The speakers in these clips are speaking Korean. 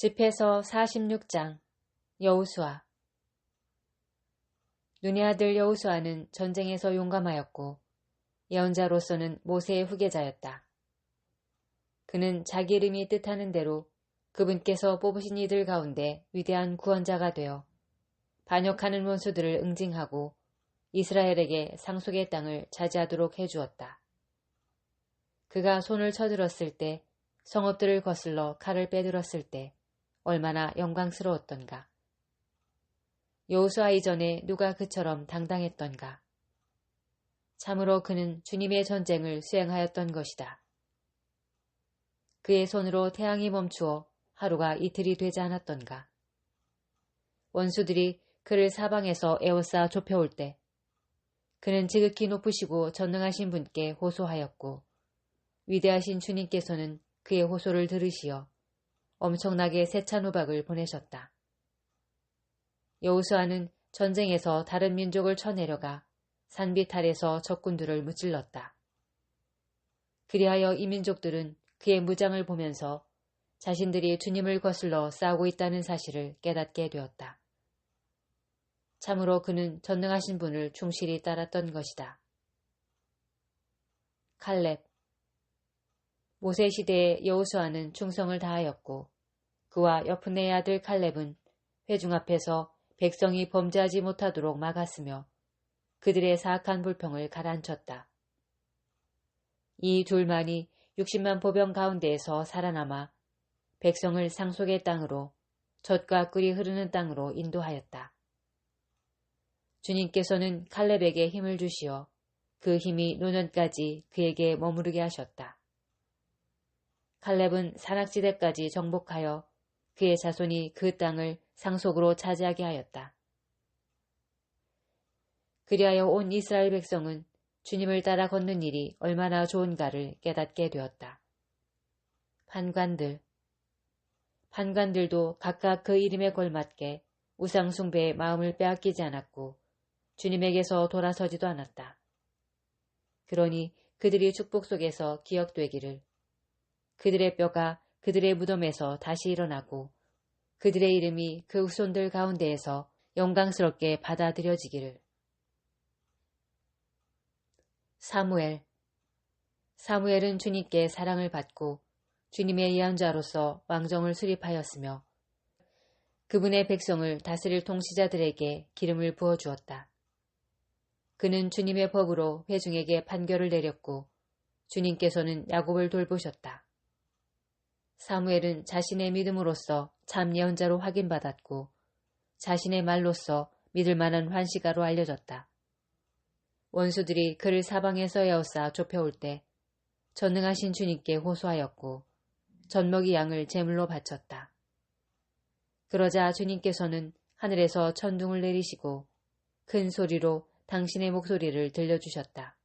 집헤서 46장 여호수아. 눈의 아들 여호수아는 전쟁에서 용감하였고 예언자로서는 모세의 후계자였다. 그는 자기 이름이 뜻하는 대로 그분께서 뽑으신 이들 가운데 위대한 구원자가 되어 반역하는 원수들을 응징하고 이스라엘에게 상속의 땅을 차지하도록 해주었다. 그가 손을 쳐들었을 때, 성읍들을 거슬러 칼을 빼들었을 때 얼마나 영광스러웠던가. 여호수아 이전에 누가 그처럼 당당했던가. 참으로 그는 주님의 전쟁을 수행하였던 것이다. 그의 손으로 태양이 멈추어 하루가 이틀이 되지 않았던가. 원수들이 그를 사방에서 에워싸 좁혀올 때 그는 지극히 높으시고 전능하신 분께 호소하였고 위대하신 주님께서는 그의 호소를 들으시어 엄청나게 세찬 우박을 보내셨다. 여호수아는 전쟁에서 다른 민족을 쳐내려가 산비탈에서 적군들을 무찔렀다. 그리하여 이 민족들은 그의 무장을 보면서 자신들이 주님을 거슬러 싸우고 있다는 사실을 깨닫게 되었다. 참으로 그는 전능하신 분을 충실히 따랐던 것이다. 칼렙. 모세 시대에 여호수아는 충성을 다하였고 그와 여프네의 아들 칼렙은 회중 앞에서 백성이 범죄하지 못하도록 막았으며 그들의 사악한 불평을 가라앉혔다. 이 둘만이 60만 보병 가운데에서 살아남아 백성을 상속의 땅으로 젖과 꿀이 흐르는 땅으로 인도하였다. 주님께서는 칼렙에게 힘을 주시어 그 힘이 노년까지 그에게 머무르게 하셨다. 칼렙은 산악지대까지 정복하여 그의 자손이 그 땅을 상속으로 차지하게 하였다. 그리하여 온 이스라엘 백성은 주님을 따라 걷는 일이 얼마나 좋은가를 깨닫게 되었다. 판관들도 각각 그 이름에 걸맞게 우상 숭배의 마음을 빼앗기지 않았고 주님에게서 돌아서지도 않았다. 그러니 그들이 축복 속에서 기억되기를, 그들의 뼈가 그들의 무덤에서 다시 일어나고 그들의 이름이 그 후손들 가운데에서 영광스럽게 받아들여지기를. 사무엘은 주님께 사랑을 받고 주님의 예언자로서 왕정을 수립하였으며 그분의 백성을 다스릴 통치자들에게 기름을 부어주었다. 그는 주님의 법으로 회중에게 판결을 내렸고 주님께서는 야곱을 돌보셨다. 사무엘은 자신의 믿음으로써 참 예언자로 확인받았고 자신의 말로써 믿을 만한 환시가로 알려졌다. 원수들이 그를 사방에서 에워싸 좁혀올 때 전능하신 주님께 호소하였고 젖먹이 양을 제물로 바쳤다. 그러자 주님께서는 하늘에서 천둥을 내리시고 큰 소리로 당신의 목소리를 들려주셨다.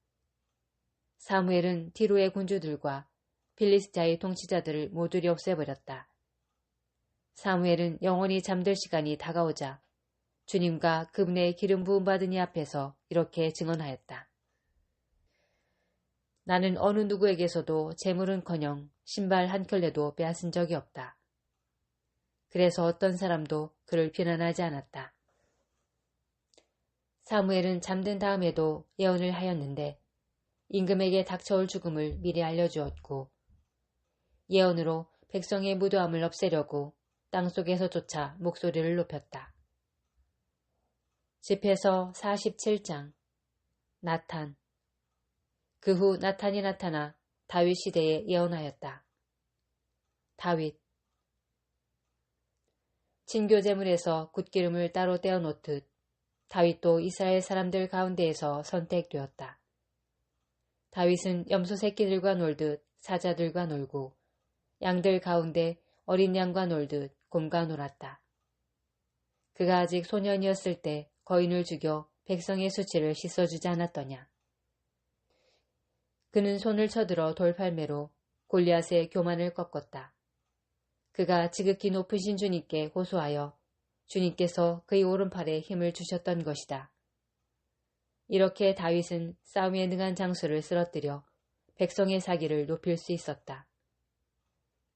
사무엘은 티로의 군주들과 필리스타의 통치자들을 모조리 없애버렸다. 사무엘은 영원히 잠들 시간이 다가오자 주님과 그분의 기름 부음 받은 이 앞에서 이렇게 증언하였다. 나는 어느 누구에게서도 재물은커녕 신발 한 켤레도 빼앗은 적이 없다. 그래서 어떤 사람도 그를 비난하지 않았다. 사무엘은 잠든 다음에도 예언을 하였는데 임금에게 닥쳐올 죽음을 미리 알려주었고 예언으로 백성의 무도함을 없애려고 땅속에서조차 목소리를 높였다. 집헤서 47장 나탄. 그 후 나탄이 나타나 다윗 시대에 예언하였다. 다윗. 친교제물에서 굿기름을 따로 떼어놓듯 다윗도 이스라엘 사람들 가운데에서 선택되었다. 다윗은 염소 새끼들과 놀듯 사자들과 놀고 양들 가운데 어린 양과 놀듯 곰과 놀았다. 그가 아직 소년이었을 때 거인을 죽여 백성의 수치를 씻어주지 않았더냐. 그는 손을 쳐들어 돌팔매로 골리앗의 교만을 꺾었다. 그가 지극히 높으신 주님께 호소하여 주님께서 그의 오른팔에 힘을 주셨던 것이다. 이렇게 다윗은 싸움에 능한 장수를 쓰러뜨려 백성의 사기를 높일 수 있었다.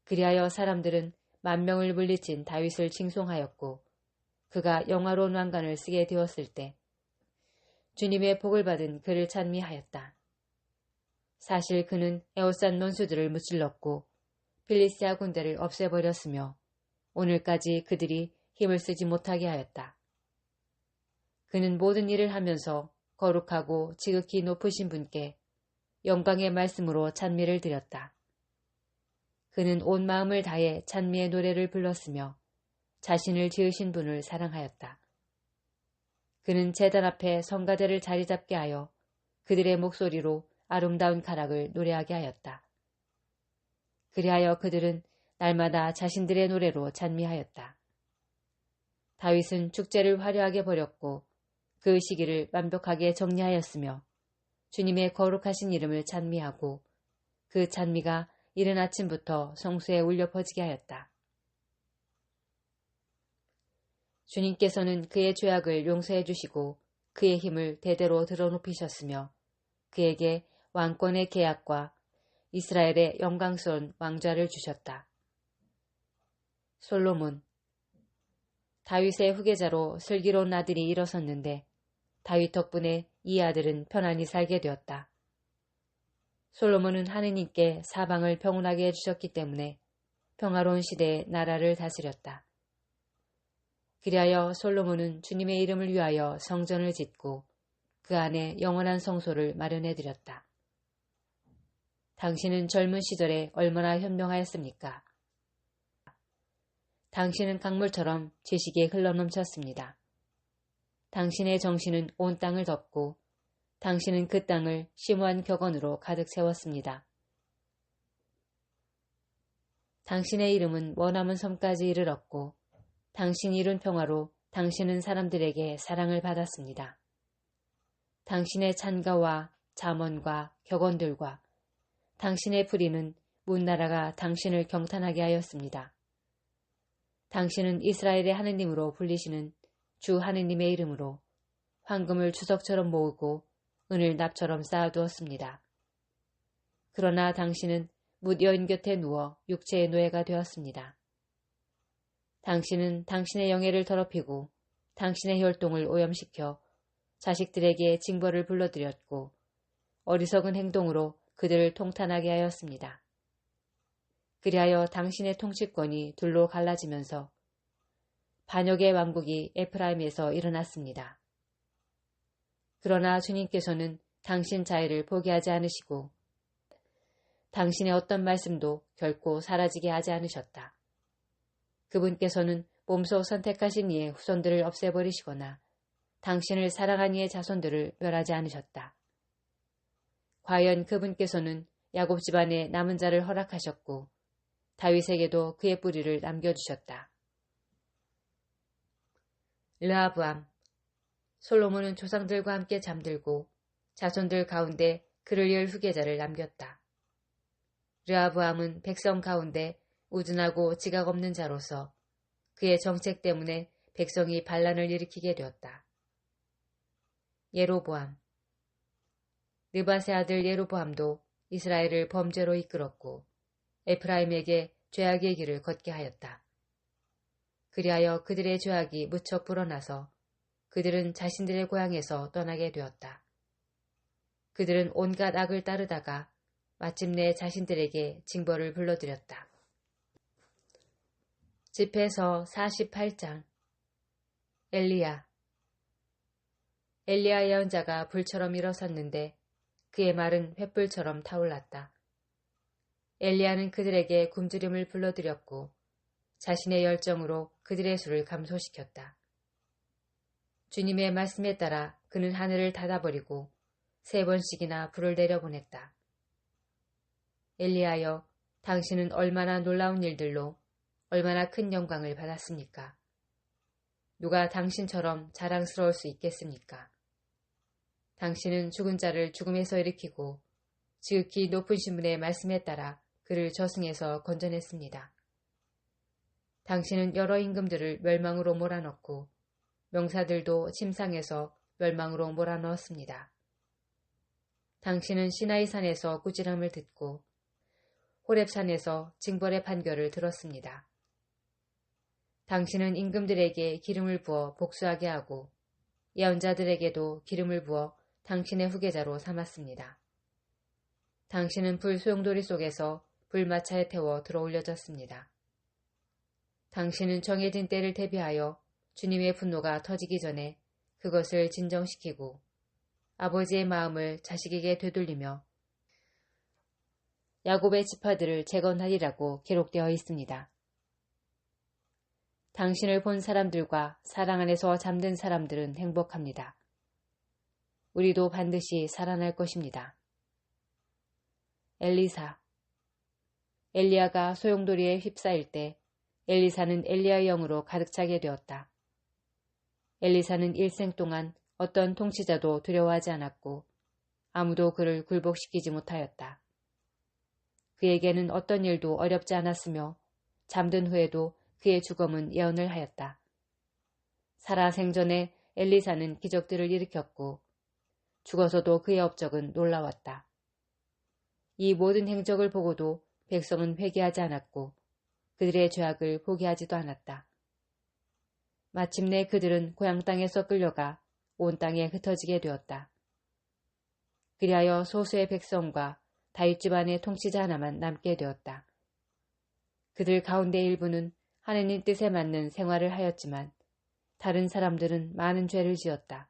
그리하여 사람들은 만명을 물리친 다윗을 칭송하였고 그가 영화로운 왕관을 쓰게 되었을 때 주님의 복을 받은 그를 찬미하였다. 사실 그는 에워싼 원수들을 무찔렀고 필리스tia 군대를 없애버렸으며 오늘까지 그들이 힘을 쓰지 못하게 하였다. 그는 모든 일을 하면서 거룩하고 지극히 높으신 분께 영광의 말씀으로 찬미를 드렸다. 그는 온 마음을 다해 찬미의 노래를 불렀으며 자신을 지으신 분을 사랑하였다. 그는 제단 앞에 성가대를 자리 잡게 하여 그들의 목소리로 아름다운 가락을 노래하게 하였다. 그리하여 그들은 날마다 자신들의 노래로 찬미하였다. 다윗은 축제를 화려하게 벌였고 그 시기를 완벽하게 정리하였으며 주님의 거룩하신 이름을 찬미하고 그 찬미가 이른 아침부터 성소에 울려 퍼지게 하였다. 주님께서는 그의 죄악을 용서해 주시고 그의 힘을 대대로 드러높이셨으며 그에게 왕권의 계약과 이스라엘의 영광스러운 왕좌를 주셨다. 솔로몬. 다윗의 후계자로 슬기로운 아들이 일어섰는데 다윗 덕분에 이 아들은 편안히 살게 되었다. 솔로몬은 하느님께 사방을 평온하게 해주셨기 때문에 평화로운 시대에 나라를 다스렸다. 그리하여 솔로몬은 주님의 이름을 위하여 성전을 짓고 그 안에 영원한 성소를 마련해드렸다. 당신은 젊은 시절에 얼마나 현명하였습니까? 당신은 강물처럼 지식이 흘러넘쳤습니다. 당신의 정신은 온 땅을 덮고 당신은 그 땅을 심오한 격언으로 가득 채웠습니다. 당신의 이름은 머나먼 섬까지 이르렀고 당신이 이룬 평화로 당신은 사람들에게 사랑을 받았습니다. 당신의 찬가와 잠언과 격언들과 당신의 불의는 문나라가 당신을 경탄하게 하였습니다. 당신은 이스라엘의 하느님으로 불리시는 주 하느님의 이름으로 황금을 주석처럼 모으고 은을 납처럼 쌓아두었습니다. 그러나 당신은 뭇 여인 곁에 누워 육체의 노예가 되었습니다. 당신은 당신의 영예를 더럽히고 당신의 혈통을 오염시켜 자식들에게 징벌을 불러들였고 어리석은 행동으로 그들을 통탄하게 하였습니다. 그리하여 당신의 통치권이 둘로 갈라지면서 반역의 왕국이 에프라임에서 일어났습니다. 그러나 주님께서는 당신 자애를 포기하지 않으시고 당신의 어떤 말씀도 결코 사라지게 하지 않으셨다. 그분께서는 몸소 선택하신 이의 후손들을 없애버리시거나 당신을 사랑한 이의 자손들을 멸하지 않으셨다. 과연 그분께서는 야곱 집안의 남은 자를 허락하셨고 다윗에게도 그의 뿌리를 남겨주셨다. 르하브암. 솔로몬은 조상들과 함께 잠들고 자손들 가운데 그를 이을 후계자를 남겼다. 르하브암은 백성 가운데 우둔하고 지각 없는 자로서 그의 정책 때문에 백성이 반란을 일으키게 되었다. 예로보암. 느밧의 아들 예로보암도 이스라엘을 범죄로 이끌었고 에프라임에게 죄악의 길을 걷게 하였다. 그리하여 그들의 죄악이 무척 불어나서 그들은 자신들의 고향에서 떠나게 되었다. 그들은 온갖 악을 따르다가 마침내 자신들에게 징벌을 불러들였다. 집회서 48장. 엘리야. 엘리야 예언자가 불처럼 일어섰는데 그의 말은 횃불처럼 타올랐다. 엘리야는 그들에게 굶주림을 불러들였고 자신의 열정으로 그들의 수를 감소시켰다. 주님의 말씀에 따라 그는 하늘을 닫아버리고 3번씩이나 불을 내려보냈다. 엘리야여, 당신은 얼마나 놀라운 일들로 얼마나 큰 영광을 받았습니까? 누가 당신처럼 자랑스러울 수 있겠습니까? 당신은 죽은 자를 죽음에서 일으키고 지극히 높으신 분의 말씀에 따라 그를 저승에서 건져냈습니다. 당신은 여러 임금들을 멸망으로 몰아넣고 명사들도 침상에서 멸망으로 몰아넣었습니다. 당신은 시나이 산에서 꾸지람을 듣고 호렙산에서 징벌의 판결을 들었습니다. 당신은 임금들에게 기름을 부어 복수하게 하고 예언자들에게도 기름을 부어 당신의 후계자로 삼았습니다. 당신은 불 소용돌이 속에서 불마차에 태워 들어올려졌습니다. 당신은 정해진 때를 대비하여 주님의 분노가 터지기 전에 그것을 진정시키고 아버지의 마음을 자식에게 되돌리며 야곱의 지파들을 재건하리라고 기록되어 있습니다. 당신을 본 사람들과 사랑 안에서 잠든 사람들은 행복합니다. 우리도 반드시 살아날 것입니다. 엘리사. 엘리야가 소용돌이에 휩싸일 때 엘리사는 엘리야의 영으로 가득 차게 되었다. 엘리사는 일생 동안 어떤 통치자도 두려워하지 않았고 아무도 그를 굴복시키지 못하였다. 그에게는 어떤 일도 어렵지 않았으며 잠든 후에도 그의 죽음은 예언을 하였다. 살아 생전에 엘리사는 기적들을 일으켰고 죽어서도 그의 업적은 놀라웠다. 이 모든 행적을 보고도 백성은 회개하지 않았고 그들의 죄악을 포기하지도 않았다. 마침내 그들은 고향 땅에서 끌려가 온 땅에 흩어지게 되었다. 그리하여 소수의 백성과 다윗 집안의 통치자 하나만 남게 되었다. 그들 가운데 일부는 하느님 뜻에 맞는 생활을 하였지만 다른 사람들은 많은 죄를 지었다.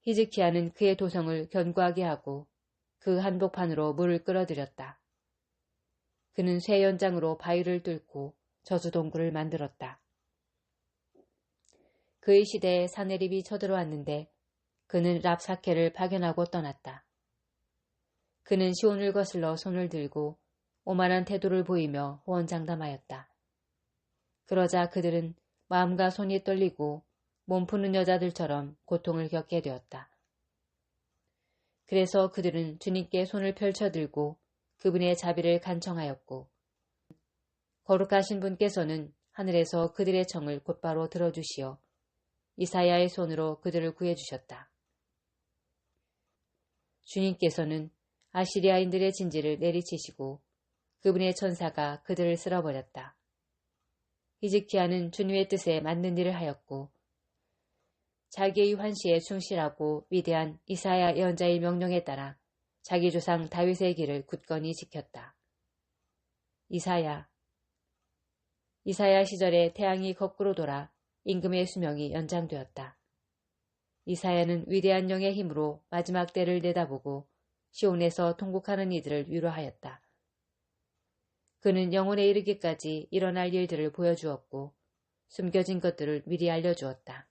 히즈키야는 그의 도성을 견고하게 하고 그 한복판으로 물을 끌어들였다. 그는 쇠 연장으로 바위를 뚫고 저수동굴을 만들었다. 그의 시대에 사내립이 쳐들어왔는데 그는 랍사케를 파견하고 떠났다. 그는 시온을 거슬러 손을 들고 오만한 태도를 보이며 호언장담하였다. 그러자 그들은 마음과 손이 떨리고 몸 푸는 여자들처럼 고통을 겪게 되었다. 그래서 그들은 주님께 손을 펼쳐들고 그분의 자비를 간청하였고 거룩하신 분께서는 하늘에서 그들의 청을 곧바로 들어주시어 이사야의 손으로 그들을 구해주셨다. 주님께서는 아시리아인들의 진지를 내리치시고 그분의 천사가 그들을 쓸어버렸다. 히즈키야는 주님의 뜻에 맞는 일을 하였고 자기의 환시에 충실하고 위대한 이사야 예언자의 명령에 따라 자기 조상 다윗의 길을 굳건히 지켰다. 이사야 시절에 태양이 거꾸로 돌아 임금의 수명이 연장되었다. 이사야는 위대한 영의 힘으로 마지막 때를 내다보고 시온에서 통곡하는 이들을 위로하였다. 그는 영혼에 이르기까지 일어날 일들을 보여주었고 숨겨진 것들을 미리 알려주었다.